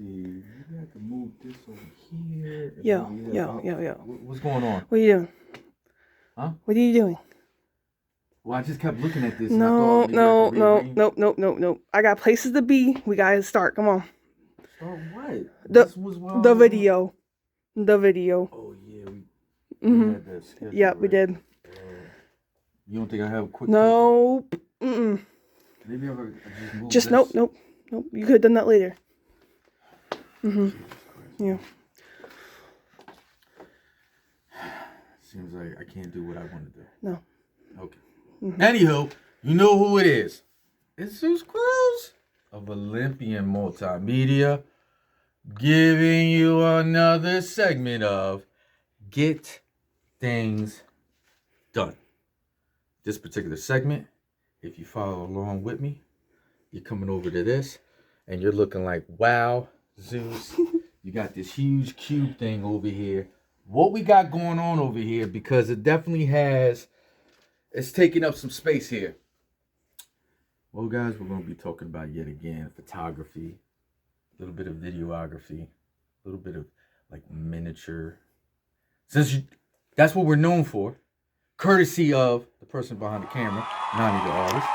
see. Maybe I can move this over here. Yo. What's going on? What are you doing? Huh? What are you doing? Well, I just kept looking at this. No. And I thought maybe I could No. I got places to be. We gotta start. Come on. Start what? The video. The video. Oh yeah, we had that schedule. Yep, we did. You don't think I have a quick? Nope. Maybe I just move. Nope. You could have done that later. Yeah. Seems like I can't do what I want to do. No. Okay. Anywho, you know who it is. It's Zeus Cruz of Olympian Multimedia, giving you another segment of Get Things Done. This particular segment, if you follow along with me, you're coming over to this, and you're looking like, wow, Zeus, you got this huge cube thing over here. What we got going on over here, because it definitely it's taking up some space here. Well, guys, we're going to be talking about, yet again, photography, a little bit of videography, a little bit of, like, miniature. That's what we're known for, courtesy of the person behind the camera, Nani the artist.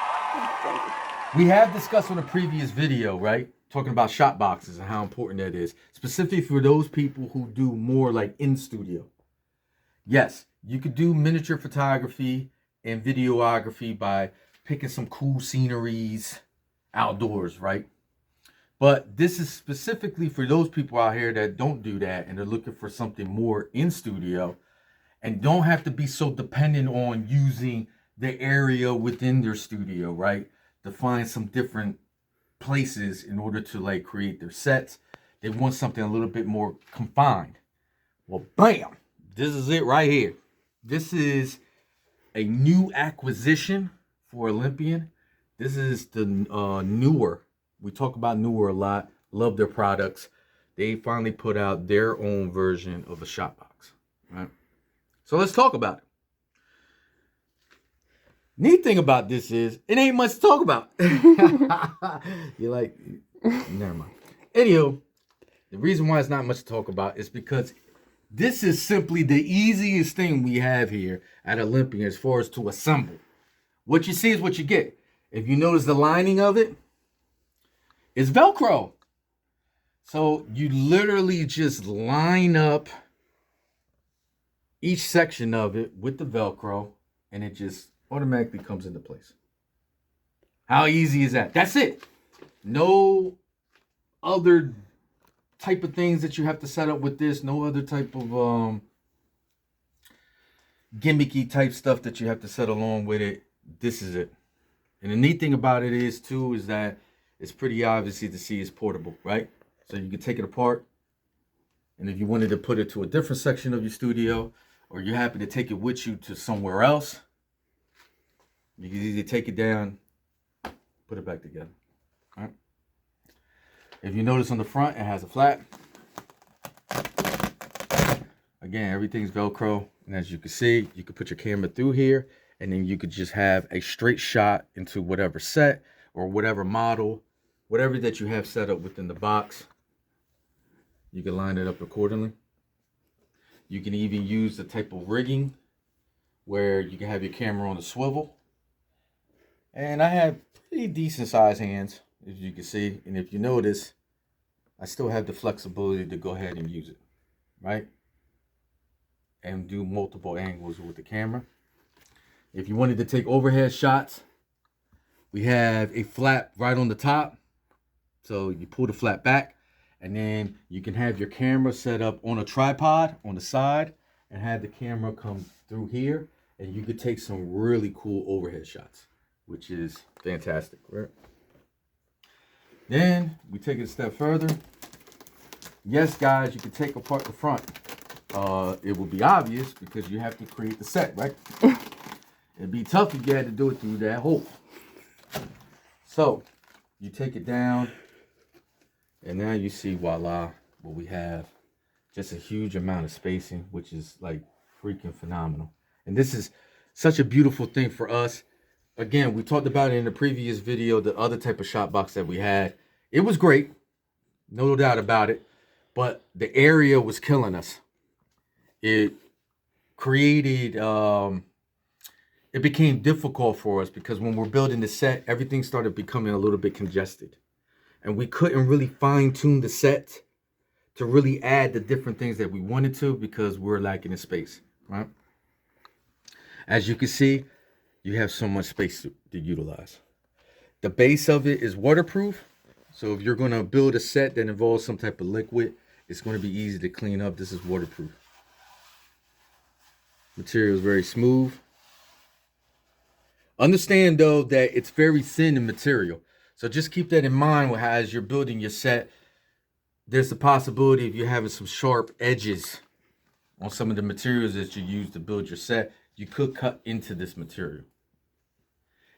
We have discussed on a previous video, right? Talking about shot boxes and how important that is. Specifically for those people who do more like in studio. Yes, you could do miniature photography and videography by picking some cool sceneries outdoors, right? But this is specifically for those people out here that don't do that and they're looking for something more in studio and don't have to be so dependent on using the area within their studio, right? To find some different places in order to like create their sets. They want something a little bit more confined. Well, bam, this is it right here. This is a new acquisition for Olympian. This is the Neewer. We talk about Neewer a lot. Love their products. They finally put out their own version of a shot box, right? So let's talk about it. Neat thing about this is it ain't much to talk about. You're like, never mind. Anywho, the reason why it's not much to talk about is because this is simply the easiest thing we have here at Olympian as far as to assemble. What you see is what you get. If you notice the lining of it, it's Velcro. So you literally just line up each section of it with the Velcro and it just automatically comes into place. How easy is that? That's it. No other type of things that you have to set up with this. No other type of gimmicky type stuff that you have to set along with it. This is it. And the neat thing about it is too is that it's pretty obvious to see it's portable, right? So you can take it apart. And if you wanted to put it to a different section of your studio, or you're happy to take it with you to somewhere else, you can easily take it down, put it back together. All right. If you notice on the front, it has a flap. Again, everything's Velcro. And as you can see, you can put your camera through here, and then you could just have a straight shot into whatever set or whatever model, whatever that you have set up within the box. You can line it up accordingly. You can even use the type of rigging where you can have your camera on a swivel. And I have pretty decent sized hands, as you can see. And if you notice, I still have the flexibility to go ahead and use it, right? And do multiple angles with the camera. If you wanted to take overhead shots, we have a flap right on the top. So you pull the flap back, and then you can have your camera set up on a tripod on the side and have the camera come through here, and you could take some really cool overhead shots, which is fantastic, right? Then we take it a step further. Yes, guys, you can take apart the front. It will be obvious because you have to create the set, right? It'd be tough if you had to do it through that hole. So you take it down, and now you see, voila, what we have. Just a huge amount of spacing, which is like freaking phenomenal. And this is such a beautiful thing for us. Again, we talked about it in the previous video, the other type of shot box that we had. It was great. no doubt about it. But the area was killing us. It created, it became difficult for us because when we're building the set, everything started becoming a little bit congested. And we couldn't really fine tune the set to really add the different things that we wanted to because we're lacking in space, right? As you can see, you have so much space to utilize. The base of it is waterproof. So if you're going to build a set that involves some type of liquid, it's going to be easy to clean up. This is waterproof. Material is very smooth. Understand though that it's very thin in material. So just keep that in mind as you're building your set. There's the possibility of you having some sharp edges on some of the materials that you use to build your set. You could cut into this material.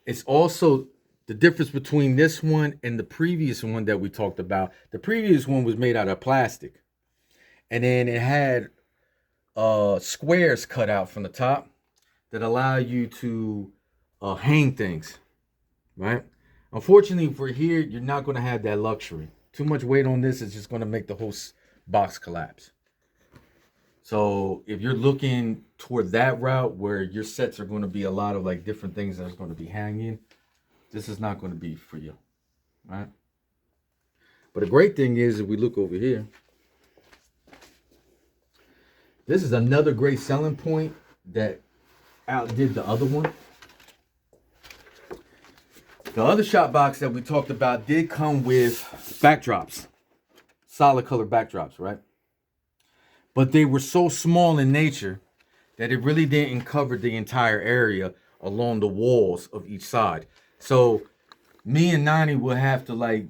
It's also the difference between this one and the previous one that we talked about. The previous one was made out of plastic. And then it had squares cut out from the top that allow you to hang things, right? Unfortunately, for here, you're not going to have that luxury. Too much weight on this is just going to make the whole box collapse. So if you're looking toward that route where your sets are going to be a lot of like different things that's going to be hanging, this is not going to be for you, right? But the great thing is, if we look over here, this is another great selling point that outdid the other one. The other shop box that we talked about did come with backdrops, solid color backdrops, right? But they were so small in nature that it really didn't cover the entire area along the walls of each side. So me and Nani will have to like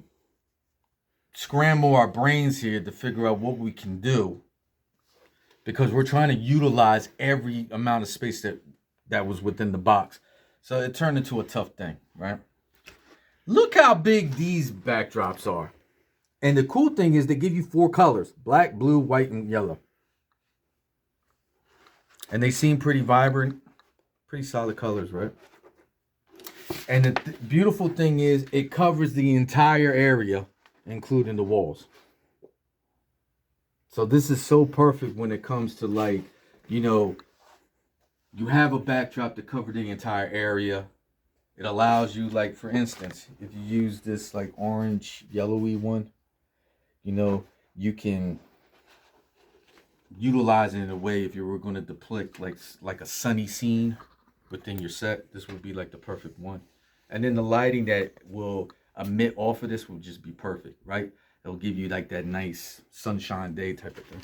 scramble our brains here to figure out what we can do, because we're trying to utilize every amount of space that was within the box. So it turned into a tough thing, right? Look how big these backdrops are. And the cool thing is they give you 4 colors: black, blue, white, and yellow. And they seem pretty vibrant, pretty solid colors, right? And the beautiful thing is it covers the entire area, including the walls. So this is so perfect when it comes to like, you know, you have a backdrop to cover the entire area. It allows you, like, for instance, if you use this like orange, yellowy one, you know, you can utilize it in a way if you were going to depict like a sunny scene within your set. This would be like the perfect one. And then the lighting that will emit off of this will just be perfect, right? It'll give you like that nice sunshine day type of thing.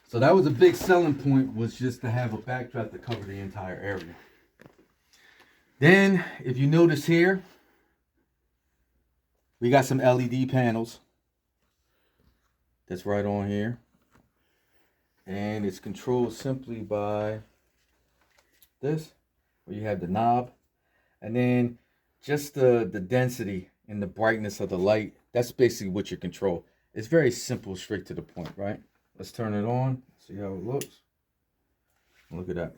So that was a big selling point, was just to have a backdrop to cover the entire area. Then, if you notice here, we got some LED panels. That's right on here. And it's controlled simply by this, where you have the knob. And then just the density and the brightness of the light, that's basically what you control. It's very simple, straight to the point, right? Let's turn it on, see how it looks. Look at that.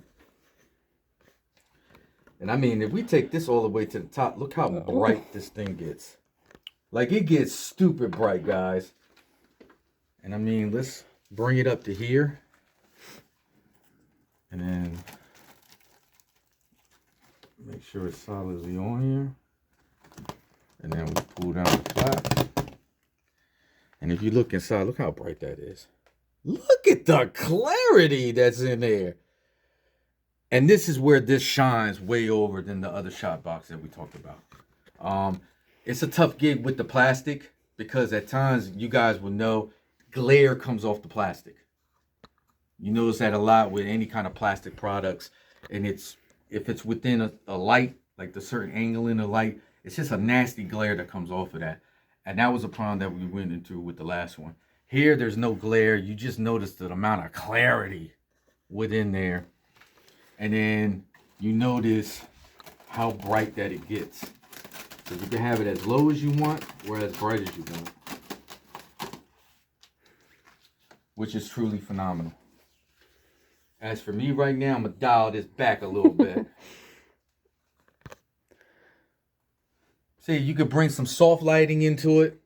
And I mean, if we take this all the way to the top, look how bright this thing gets. Like, it gets stupid bright, guys. And I mean, let's bring it up to here. And then make sure it's solidly on here. And then we pull down the flap. And if you look inside, look how bright that is. Look at the clarity that's in there. And this is where this shines way over than the other shot box that we talked about. It's a tough gig with the plastic, because at times, you guys will know, glare comes off the plastic. You notice that a lot with any kind of plastic products. And if it's within a light, like the certain angle in the light, it's just a nasty glare that comes off of that. And that was a problem that we went into with the last one. Here, there's no glare. You just notice the amount of clarity within there. And then you notice how bright that it gets. So you can have it as low as you want or as bright as you want, which is truly phenomenal. As for me right now, I'm going to dial this back a little bit. See, you could bring some soft lighting into it.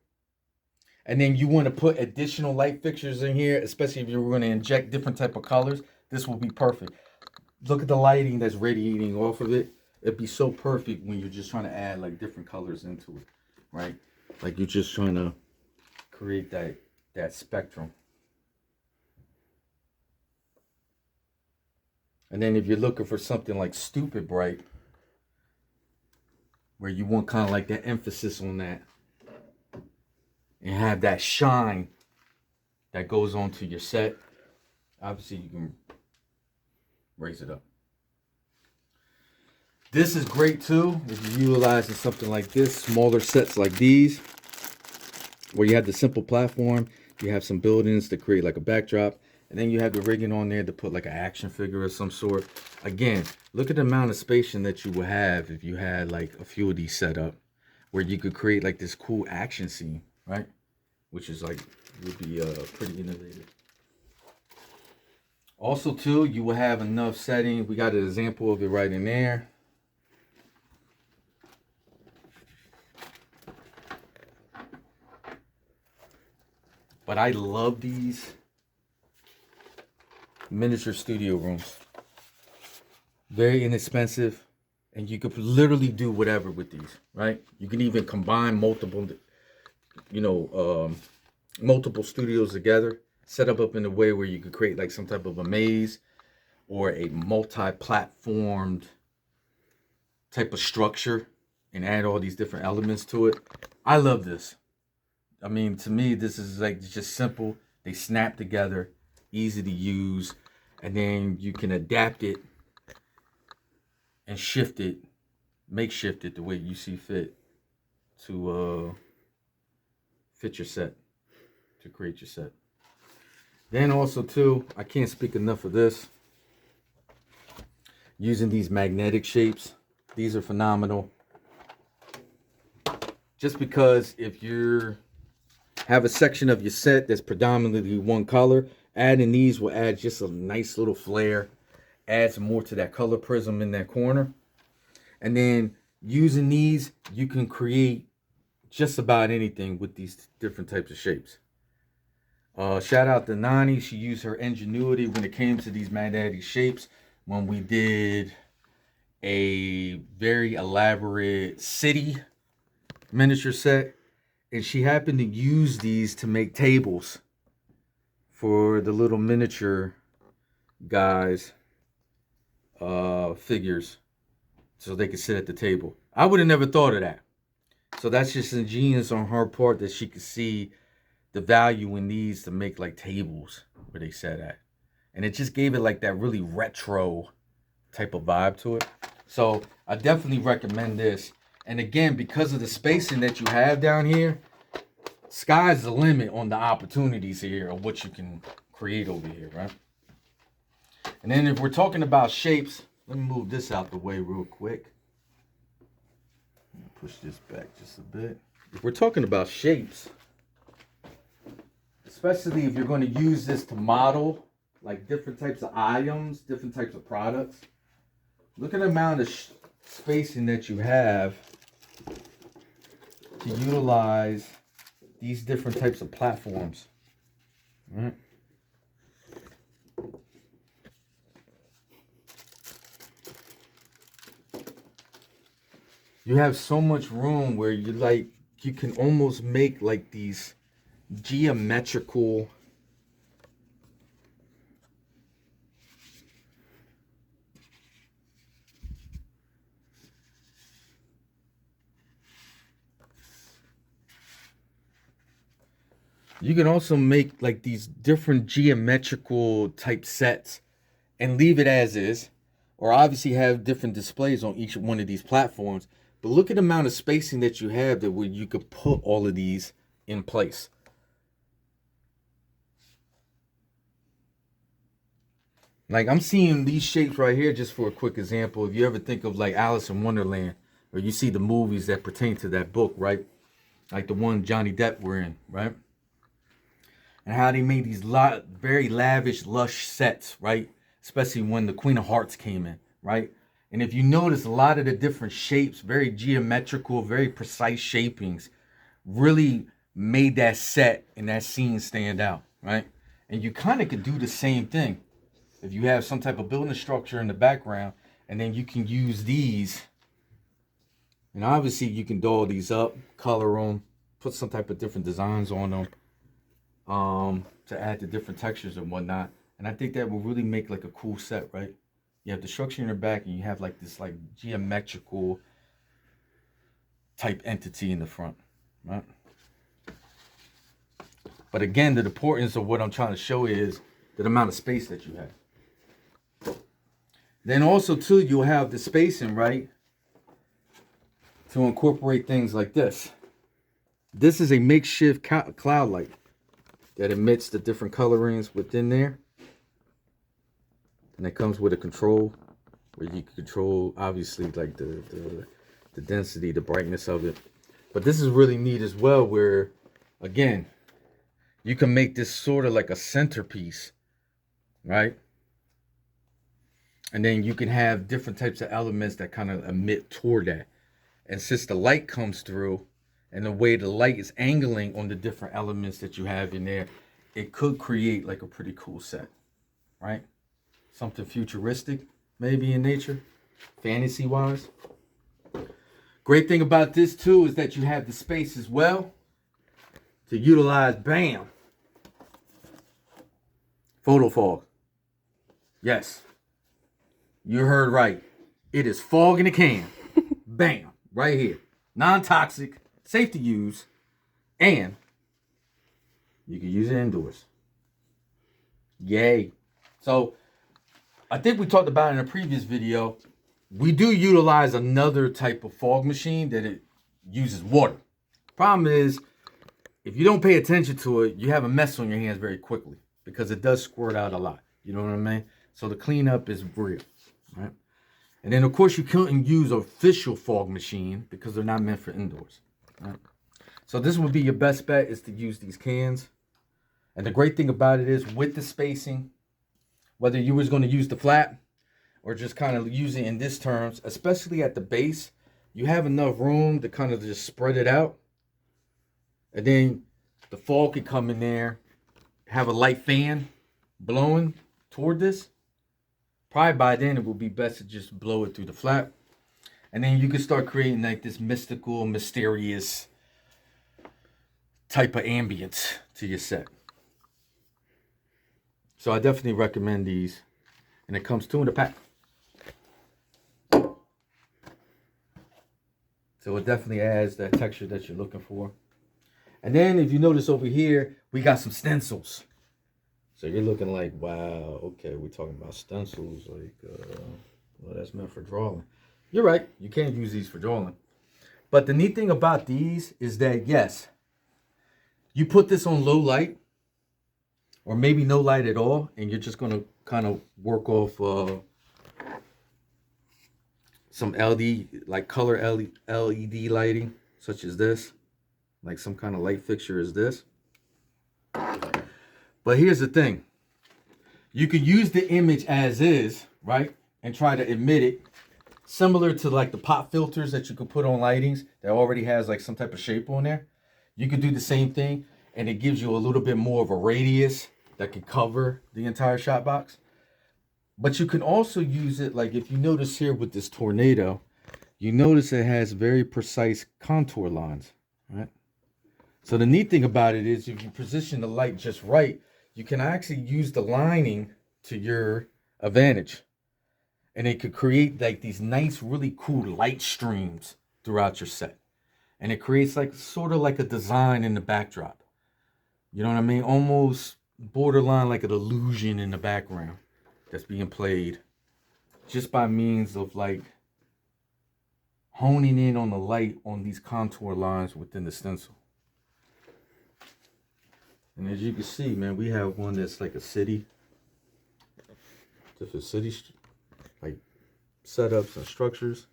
And then you want to put additional light fixtures in here, especially if you're going to inject different type of colors. This will be perfect. Look at the lighting that's radiating off of it. It'd be so perfect when you're just trying to add like different colors into it, right? Like you're just trying to create that spectrum. And then if you're looking for something like stupid bright, where you want kind of like that emphasis on that, and have that shine that goes onto your set, obviously you can raise it up. This is great too if you're utilizing something like this, smaller sets like these, where you have the simple platform, you have some buildings to create like a backdrop, and then you have the rigging on there to put like an action figure of some sort. Again, look at the amount of spacing that you would have if you had like a few of these set up, where you could create like this cool action scene, right? Which is like, would be pretty innovative. Also too, you will have enough setting. We got an example of it right in there. But I love these miniature studio rooms. Very inexpensive, and you could literally do whatever with these, right? You can even combine multiple, multiple studios together, set up in a way where you could create like some type of a maze or a multi-platformed type of structure and add all these different elements to it. I love this. I mean, to me, this is like just simple. They snap together, easy to use, and then you can adapt it and shift it, makeshift it the way you see fit to fit your set, to create your set. Then also too, I can't speak enough of this. Using these magnetic shapes, these are phenomenal. Just because if you're have a section of your set that's predominantly one color, adding these will add just a nice little flare, add some more to that color prism in that corner. And then using these, you can create just about anything with these different types of shapes. Shout out to Nani. She used her ingenuity when it came to these magnetic shapes when we did a very elaborate city miniature set. And she happened to use these to make tables for the little miniature guys, figures, so they could sit at the table. I would have never thought of that. So that's just ingenious on her part that she could see the value in these to make like tables where they sat at. And it just gave it like that really retro type of vibe to it. So I definitely recommend this. And again, because of the spacing that you have down here, sky's the limit on the opportunities here of what you can create over here, right? And then if we're talking about shapes, let me move this out the way real quick. Push this back just a bit. If we're talking about shapes, especially if you're going to use this to model like different types of items, different types of products, look at the amount of spacing that you have to utilize these different types of platforms. Right? You have so much room where you can almost make like these geometrical you can also make like these different geometrical type sets and leave it as is, or obviously have different displays on each one of these platforms. But look at the amount of spacing that you have that where you could put all of these in place. Like I'm seeing these shapes right here just for a quick example. If you ever think of like Alice in Wonderland, or you see the movies that pertain to that book, right? Like the one Johnny Depp were in, right? And how they made these very lavish, lush sets, right? Especially when the Queen of Hearts came in, right? And if you notice, a lot of the different shapes, very geometrical, very precise shapings, really made that set and that scene stand out, right? And you kind of could do the same thing if you have some type of building structure in the background, and then you can use these. And obviously you can doll these up, color them, put some type of different designs on them, to add the different textures and whatnot. And I think that will really make like a cool set, right? You have the structure in the back, and you have like this like geometrical type entity in the front, right? But again, the importance of what I'm trying to show is the amount of space that you have. Then also too, you'll have the spacing, right, to incorporate things like this. This is a makeshift cloud light that emits the different colorings within there. And it comes with a control where you can control, obviously, like the density, the brightness of it. But this is really neat as well, where, again, you can make this sort of like a centerpiece, right? And then you can have different types of elements that kind of emit toward that. And since the light comes through, and the way the light is angling on the different elements that you have in there, it could create like a pretty cool set, right? Something futuristic, maybe in nature, fantasy-wise. Great thing about this too is that you have the space as well to utilize, bam, photo fog. Yes, you heard right. It is fog in a can. Bam, right here. Non-toxic, safe to use, and you can use it indoors. Yay. So I think we talked about in a previous video, we do utilize another type of fog machine that it uses water. Problem is, if you don't pay attention to it, you have a mess on your hands very quickly because it does squirt out a lot. You know what I mean? So the cleanup is real, right? And then of course you couldn't use an official fog machine because they're not meant for indoors, right? So this would be your best bet, is to use these cans. And the great thing about it is, with the spacing, whether you was going to use the flat or just kind of use it in this terms, especially at the base, you have enough room to kind of just spread it out. And then the fog can come in there, have a light fan blowing toward this. Probably by then it would be best to just blow it through the flat. And then you can start creating like this mystical, mysterious type of ambience to your set. So I definitely recommend these. And it comes 2 in a pack. So it definitely adds that texture that you're looking for. And then if you notice over here, we got some stencils. So you're looking like, wow, okay, we're talking about stencils. Like, well, that's meant for drawing. You're right. You can't use these for drawing. But the neat thing about these is that, yes, you put this on low light, or maybe no light at all, and you're just going to kind of work off some LED, like color LED lighting, such as this. Like some kind of light fixture is this. But here's the thing. You could use the image as is, right? And try to emit it. Similar to like the pop filters that you could put on lightings that already has like some type of shape on there. You could do the same thing, and it gives you a little bit more of a radius that can cover the entire shot box. But you can also use it, like if you notice here with this tornado, you notice it has very precise contour lines, right? So the neat thing about it is, if you position the light just right, you can actually use the lining to your advantage. And it could create like these nice, really cool light streams throughout your set. And it creates like sort of like a design in the backdrop. You know what I mean? Almost borderline like an illusion in the background that's being played just by means of like honing in on the light on these contour lines within the stencil. And as you can see, man, we have one that's like a city. Just a city, like setups and structures.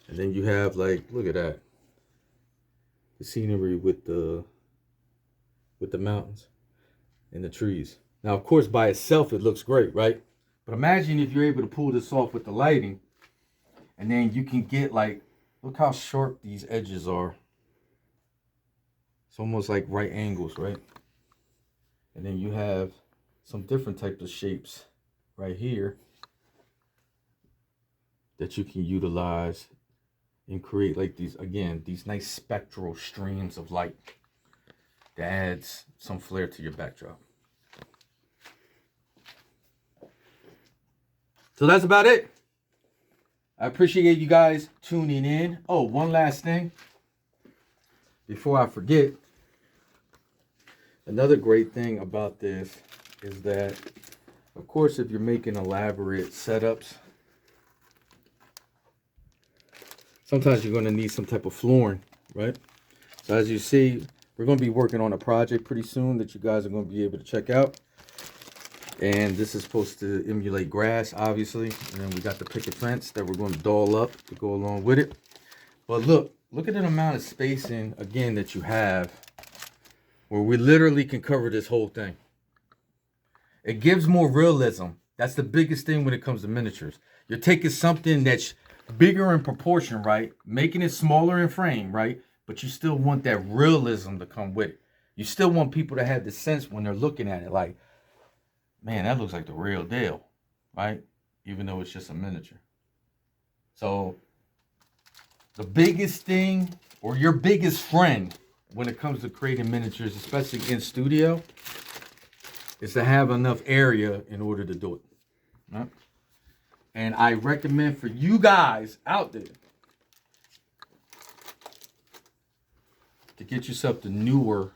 And then you have like, look at that. The scenery with the mountains and the trees. Now, of course, by itself, it looks great, right? But imagine if you're able to pull this off with the lighting And then you can get like, look how sharp these edges are. It's almost like right angles, right? And then you have some different types of shapes right here that you can utilize and create like these, again, these nice spectral streams of light that adds some flair to your backdrop. So that's about it. I appreciate you guys tuning in. Oh, one last thing before I forget. Another great thing about this is that, of course, if you're making elaborate setups, sometimes you're going to need some type of flooring, right? So as you see, we're going to be working on a project pretty soon that you guys are going to be able to check out. And this is supposed to emulate grass, obviously. And then we got the picket fence that we're going to doll up to go along with it. But look at the amount of spacing, again, that you have where we literally can cover this whole thing. It gives more realism. That's the biggest thing when it comes to miniatures. You're taking something that's bigger in proportion, right? Making it smaller in frame, right? But you still want that realism to come with it. You still want people to have the sense when they're looking at it like, man, that looks like the real deal, right? Even though it's just a miniature. So the biggest thing, or your biggest friend when it comes to creating miniatures, especially in studio, is to have enough area in order to do it. Right? And I recommend for you guys out there to get yourself the newer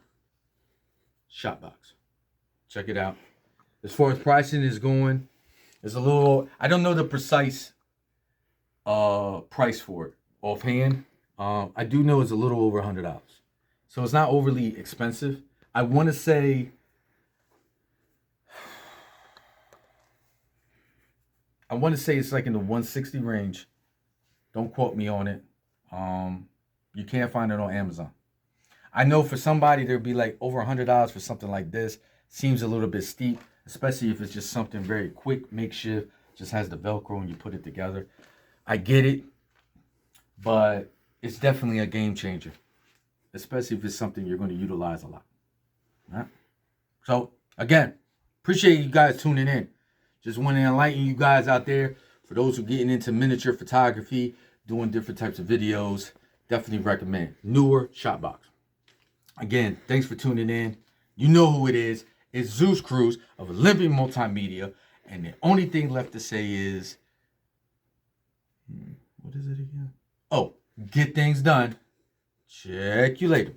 Shopbox. Check it out. As far as pricing is going, it's a little, I don't know the precise price for it offhand. I do know it's a little over $100. So it's not overly expensive. I want to say, it's like in the 160 range. Don't quote me on it. You can't find it on Amazon. I know for somebody there'd be like over $100 for something like this. Seems a little bit steep, especially if it's just something very quick, makeshift, just has the Velcro and you put it together. I get it, but it's definitely a game changer, especially if it's something you're going to utilize a lot. All right? So again, appreciate you guys tuning in. Just want to enlighten you guys out there. For those who are getting into miniature photography, doing different types of videos, definitely recommend Neewer Shopbox. Again, thanks for tuning in. You know who it is. It's Zeus Cruz of Olympic Multimedia. And the only thing left to say is, what is it again? Oh, get things done. Check you later.